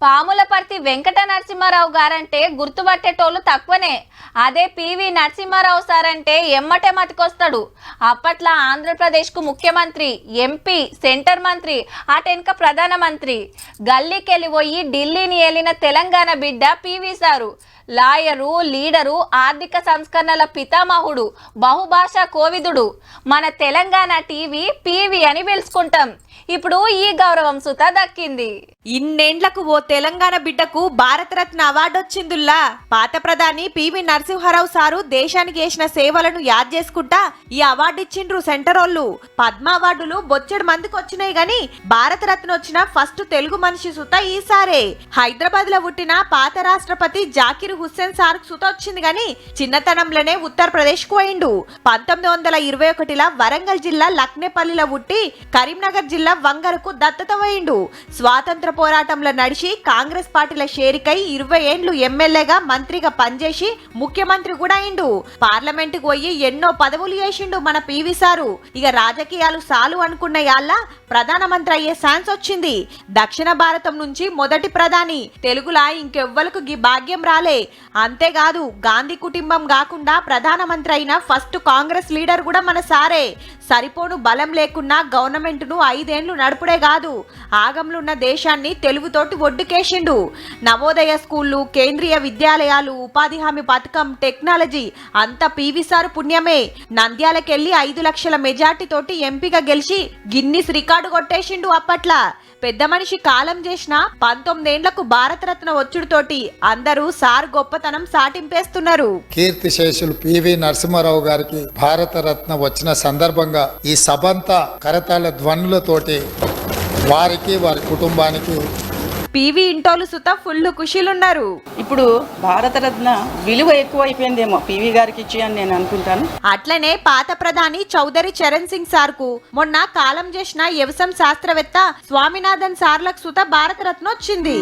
Pamulaparthi Venkata Narasimha Rao guarantee గుర్తుపట్టేటోళ్ళు తక్కువనే. అదే PV Narasimha Rao sir అంటే ఎమ్మటే మతికొస్తాడు. అప్పట్లో ఆంధ్రప్రదేశ్కు ముఖ్యమంత్రి, ఎంపీ, సెంటర్ మంత్రి, అటెనక ప్రధానమంత్రి. గల్లీకెళ్ళి పోయి ఢిల్లీని ఏలిన తెలంగాణ బిడ్డ పివి సారు. లాయరు, లీడరు, ఆర్థిక సంస్కరణల పితామహుడు, బహుభాషా కోవిదుడు. మన తెలంగాణ టీవీ పివి అని పిలుచుకుంటాం. ఇప్పుడు ఈ గౌరవం సుత దక్కింది. ఇన్నేండ్లకు ఓ తెలంగాణ బిడ్డకు భారతరత్న అవార్డు వచ్చిందుల్లా. పాత ప్రధాని పివి నరసింహారావు సారు దేశానికి చేసిన సేవలను యాద్ చేసుకుంటా ఈ అవార్డు ఇచ్చిండ్రు సెంటరోళ్ళు. పద్మ అవార్డులు బొచ్చెడు మందికి వచ్చినాయి గాని భారతరత్న వచ్చిన ఫస్ట్ తెలుగు మనిషి సుత ఈసారే. హైదరాబాద్ లో పుట్టిన పాత రాష్ట్రపతి జాకిర్ హుస్సేన్ సార్ సుత వచ్చింది గాని చిన్నతనంలోనే ఉత్తరప్రదేశ్ కు పోయిండు. 1921ల వరంగల్ జిల్లా లక్నేపల్లిలో పుట్టి కరీంనగర్ జిల్లా వంగరకు దత్తత పోయిండు. స్వాతంత్ర పోరాటంలో నడిచి కాంగ్రెస్ పార్టీల షేరికై 20 ఏండ్లు ఎమ్మెల్యేగా, మంత్రిగా పనిచేసి ముఖ్యమంత్రి కూడా అయిండు. పార్లమెంటుకు పోయి ఎన్నో పదవులు చేసిండు మన పివి సారు. ఇక రాజకీయాలు సాలు అనుకున్న యాళ్ళ ప్రధానమంత్రి అయ్యే ఛాన్స్ వచ్చింది. దక్షిణ భారతం నుంచి మొదటి ప్రధాని. తెలుగులా ఇంకెవ్వలకు గీ భాగ్యం రాలే. అంతేకాదు గాంధీ కుటుంబం కాకుండా ప్రధానమంత్రి అయిన ఫస్ట్ కాంగ్రెస్ లీడర్ కూడా మన సారే. సరిపోను బలం లేకున్నా గవర్నమెంట్ ను 5 ఏండ్లు నడుపుడే కాదు, ఆగంలో ఉన్న దేశాన్ని తెలుగుతోటి ఒడ్డుకేసిండు. నవోదయ స్కూళ్లు, కేంద్రీయ విద్యాలయాలు, ఉపాధి హామీ పథకం, టెక్నాలజీ అంతా పివి సారు పుణ్యమే. నంద్యాలకెళ్లి 5 లక్షల మెజార్టీ తోటి ఎంపీగా గెలిచి గిన్నిస్ రికార్డు కొట్టేసిండు. అప్పట్లా పెద్ద మనిషి కాలం చేసిన 19 ఏండ్లకు భారతరత్న వచ్చుడుతోటి అందరూ సార్ గొప్పతనం సాటింపేస్తున్నారు. కీర్తి శేషులు పివి నరసింహారావు గారికి భారతరత్న వచ్చిన సందర్భంగా ఈ సభంతా కరతాళ ధ్వనులతోటి వారికి, వారి కుటుంబానికి, పివి ఇంటోలు సుత ఫుల్ ఖుషీలున్నారు. ఇప్పుడు భారతరత్న విలువ ఎక్కువ అయిపోయిందేమో పివి గారికి ఇచ్చి అని నేను అనుకుంటాను. అట్లనే పాత ప్రధాని చౌదరి చరణ్ సింగ్ సార్ కు మొన్న కాలం చేసిన వ్యవసాయ శాస్త్రవేత్త స్వామినాథన్ సార్లకు సుత భారతరత్న వచ్చింది.